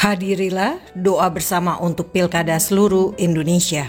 Hadirilah doa bersama untuk Pilkada seluruh Indonesia.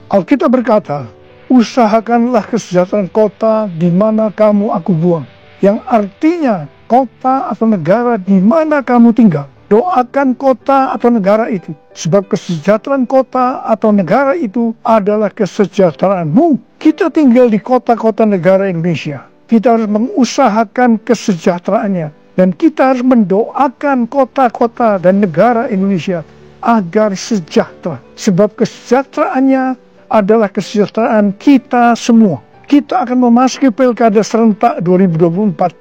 Alkitab berkata, usahakanlah kesejahteraan kota di mana kamu aku buang. Yang artinya kota atau negara di mana kamu tinggal. Doakan kota atau negara itu. Sebab kesejahteraan kota atau negara itu adalah kesejahteraanmu. Kita tinggal di kota-kota negara Indonesia. Kita harus mengusahakan kesejahteraannya. Dan kita harus mendoakan kota-kota dan negara Indonesia agar sejahtera. Sebab kesejahteraannya adalah kesejahteraan kita semua. Kita akan memasuki Pilkada serentak 2024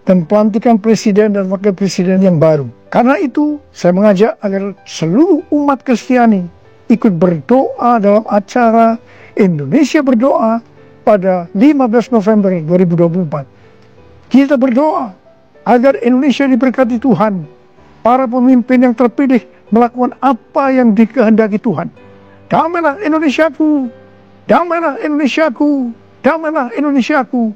dan pelantikan presiden dan wakil presiden yang baru. Karena itu, saya mengajak agar seluruh umat Kristiani ikut berdoa dalam acara Indonesia Berdoa pada 15 November 2024. Kita berdoa agar Indonesia diberkati Tuhan. Para pemimpin yang terpilih melakukan apa yang dikehendaki Tuhan. Damailah Indonesiaku, damailah Indonesiaku, damailah Indonesiaku.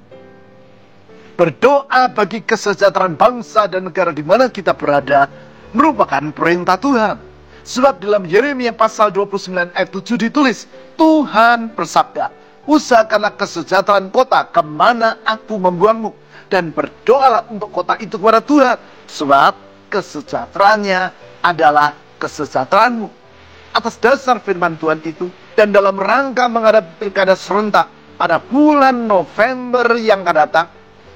Berdoa bagi kesejahteraan bangsa dan negara di mana kita berada merupakan perintah Tuhan. Sebab dalam Yeremia pasal 29 ayat 7 ditulis, Tuhan bersabda, usahakanlah kesejahteraan kota kemana aku membuangmu, dan berdoalah untuk kota itu kepada Tuhan, sebab kesejahteraannya adalah kesejahteraanmu. Atas dasar firman Tuhan itu, dan dalam rangka menghadapi pilkada serentak pada bulan November yang akan datang,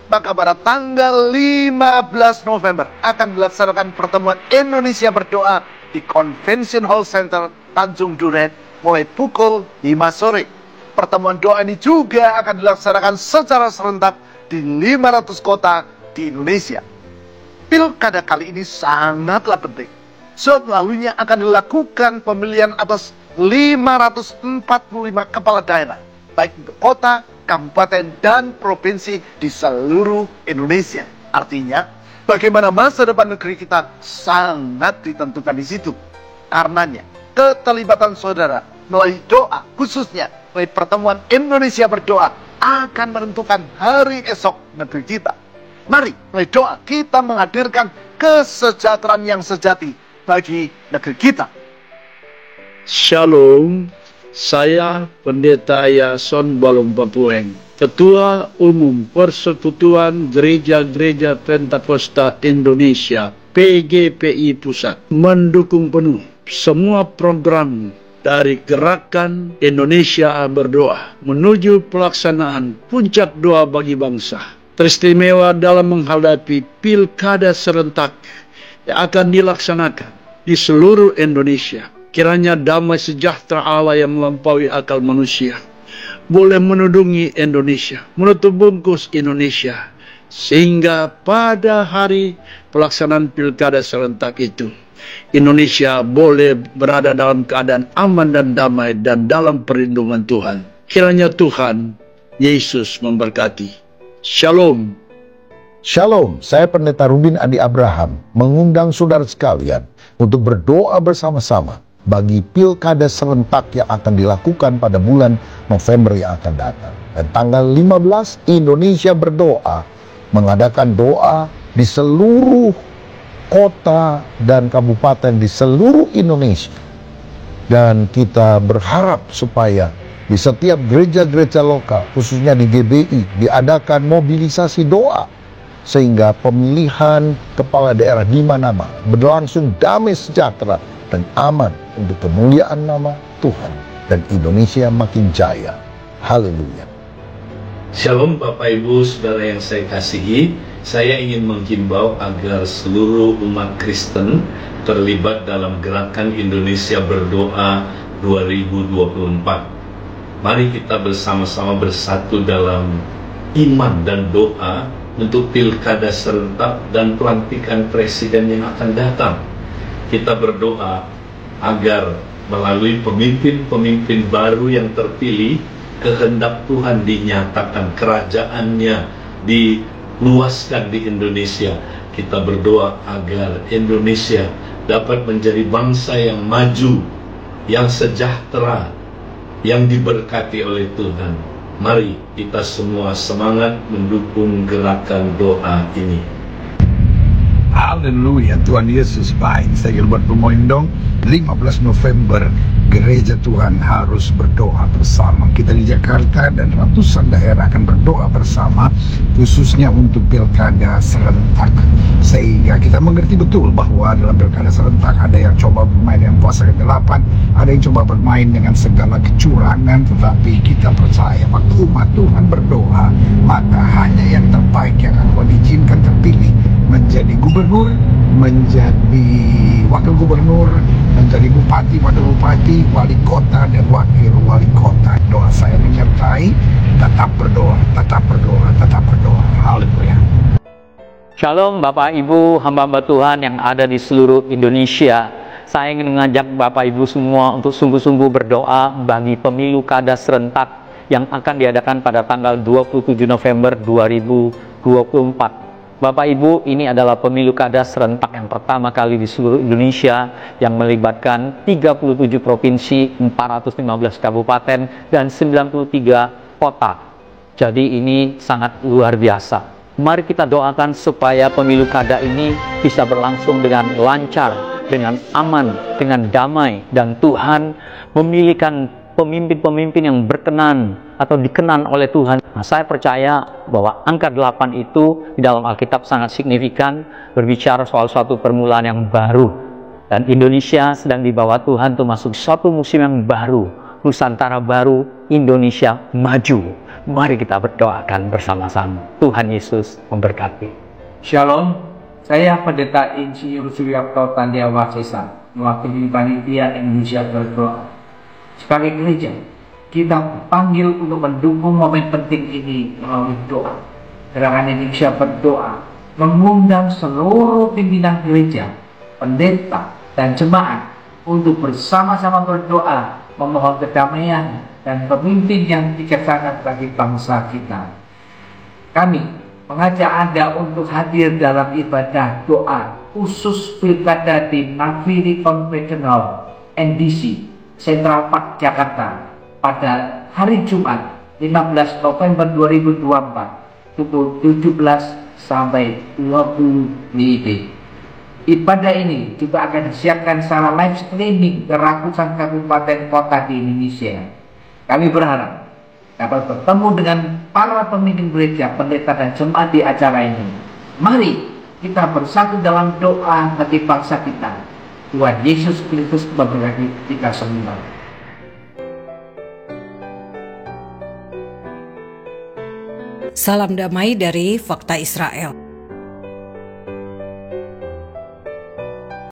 maka pada tanggal 15 November akan dilaksanakan pertemuan Indonesia Berdoa di Convention Hall Center Tanjung Duren mulai pukul 5 sore. Pertemuan doa ini juga akan dilaksanakan secara serentak di 500 kota di Indonesia. Pilkada kali ini sangatlah penting. Sebab melalui akan dilakukan pemilihan atas 545 kepala daerah, baik untuk kota, kabupaten, dan provinsi di seluruh Indonesia. Artinya, bagaimana masa depan negeri kita sangat ditentukan di situ. Karenanya, keterlibatan saudara melalui doa, khususnya melalui pertemuan Indonesia Berdoa, akan menentukan hari esok negeri kita. Mari melalui doa kita menghadirkan kesejahteraan yang sejati bagi negeri kita. Shalom, saya Pendeta Yason Balong-Papueng, Ketua Umum Persekutuan Gereja-Gereja Pentakosta Indonesia PGPI Pusat, mendukung penuh semua program dari Gerakan Indonesia Berdoa menuju pelaksanaan puncak doa bagi bangsa, teristimewa dalam menghadapi pilkada serentak yang akan dilaksanakan di seluruh Indonesia. Kiranya damai sejahtera Allah yang melampaui akal manusia boleh menudungi Indonesia, menutup bungkus Indonesia, sehingga pada hari pelaksanaan pilkada serentak itu Indonesia boleh berada dalam keadaan aman dan damai dan dalam perlindungan Tuhan. Kiranya Tuhan Yesus memberkati. Shalom. Shalom, saya Pendeta Rubin Adi Abraham mengundang saudara sekalian untuk berdoa bersama-sama bagi pilkada serentak yang akan dilakukan pada bulan November yang akan datang. Dan tanggal 15 Indonesia Berdoa mengadakan doa di seluruh kota dan kabupaten di seluruh Indonesia. Dan kita berharap supaya di setiap gereja-gereja lokal, khususnya di GBI, diadakan mobilisasi doa sehingga pemilihan kepala daerah di mana-mana berlangsung damai sejahtera dan aman untuk kemuliaan nama Tuhan dan Indonesia makin jaya. Haleluya. Shalom Bapak Ibu Saudara yang saya kasihi, saya ingin menghimbau agar seluruh umat Kristen terlibat dalam Gerakan Indonesia Berdoa 2024. Mari kita bersama-sama bersatu dalam iman dan doa untuk pilkada serentak dan pelantikan presiden yang akan datang. Kita berdoa agar melalui pemimpin-pemimpin baru yang terpilih, kehendak Tuhan dinyatakan, kerajaannya diluaskan di Indonesia. Kita berdoa agar Indonesia dapat menjadi bangsa yang maju, yang sejahtera, yang diberkati oleh Tuhan. Mari kita semua semangat mendukung gerakan doa ini. Haleluya, Tuhan Yesus baik. Saya Gilbert Lumojong. 15 November Gereja Tuhan harus berdoa bersama. Kita di Jakarta dan ratusan daerah akan berdoa bersama, khususnya untuk pilkada serentak. Sehingga kita mengerti betul bahwa dalam pilkada serentak ada yang coba bermain dengan puasa ke-8, ada yang coba bermain dengan segala kecurangan, tetapi kita percaya waktu umat Tuhan berdoa, maka hanya yang terbaik yang akan diizinkan terpilih menjadi gubernur, menjadi wakil gubernur, menjadi bupati, wakil bupati, wali kota, dan wakil wali kota. Doa saya menyertai, tetap berdoa, tetap berdoa, tetap berdoa. Haleluya. Shalom Bapak Ibu, hamba-hamba Tuhan yang ada di seluruh Indonesia. Saya ingin mengajak Bapak Ibu semua untuk sungguh-sungguh berdoa bagi pemilu kada serentak yang akan diadakan pada tanggal 27 November 2024. Bapak Ibu, ini adalah pemilu kada serentak yang pertama kali di seluruh Indonesia yang melibatkan 37 provinsi, 415 kabupaten, dan 93 kota. Jadi ini sangat luar biasa. Mari kita doakan supaya pemilu kada ini bisa berlangsung dengan lancar, dengan aman, dengan damai, dan Tuhan memilihkan pemimpin-pemimpin yang berkenan atau dikenan oleh Tuhan. Nah, saya percaya bahwa angka 8 itu di dalam Alkitab sangat signifikan, berbicara soal suatu permulaan yang baru. Dan Indonesia sedang dibawa Tuhan untuk masuk suatu musim yang baru, Nusantara baru, Indonesia maju. Mari kita berdoakan bersama-sama. Tuhan Yesus memberkati. Shalom, saya Pendeta Insinyur Suryapto Tandiawasesa, mewakili Panitia Indonesia Berdoa. Sebagai gereja, kita panggil untuk mendukung momen penting ini melalui doa. Gerakan Indonesia Berdoa mengundang seluruh pimpinan gereja, pendeta, dan jemaat untuk bersama-sama berdoa, memohon kedamaian dan pemimpin yang bijaksana bagi bangsa kita. Kami mengajak Anda untuk hadir dalam ibadah doa khusus pilkada di Naviri Conventional NDC Central Park Jakarta pada hari Jumat 15 November 2024 pukul 17 sampai 20 WIB. Ibadah ini juga akan disiapkan secara live streaming ke ratusan kabupaten kota di Indonesia. Kami berharap dapat bertemu dengan para pemimpin gereja, pendeta, dan jemaat di acara ini. Mari kita bersatu dalam doa bagi bangsa kita. Tuhan Yesus Kristus memberkati kita semua. Salam damai dari Fakta Israel.